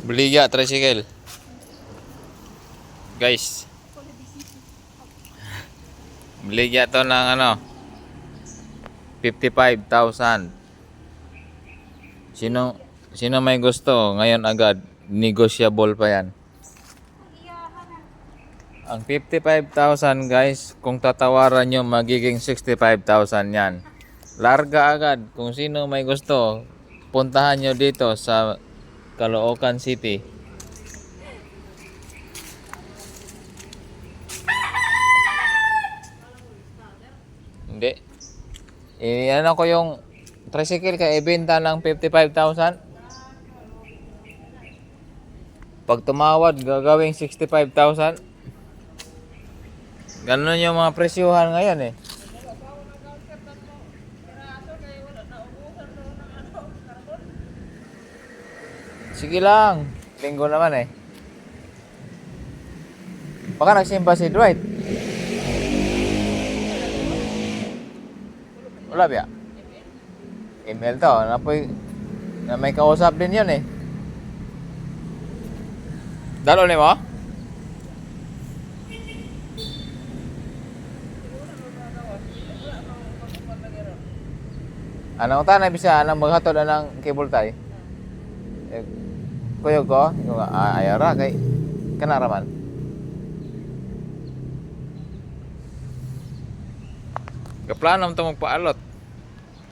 Beligya tricycle. Guys. Beligya to ng ano 55,000. Sino may gusto ngayon agad, negotiable pa yan. Ang 55,000 guys, kung tatawaran nyo magiging 65,000 yan. Larga agad. Kung sino may gusto, puntahan nyo dito sa Caloocan City. Hindi. Ano ko yung tricycle ka ibenta ng 55,000. Pag tumawad, gagawing 65,000. Ganun yung mga presyuhan ngayon eh. Sige lang. Linggo naman eh. Baka nagsimba si Dwight. Wala ba? Email to. Na may kausap din yun eh. Dalo ni mo? Anong tanay bisa? Anong maghatod ng cable tie? Kuyog ko? Ayara kay kanaraman. Kaplanom to magpaalot.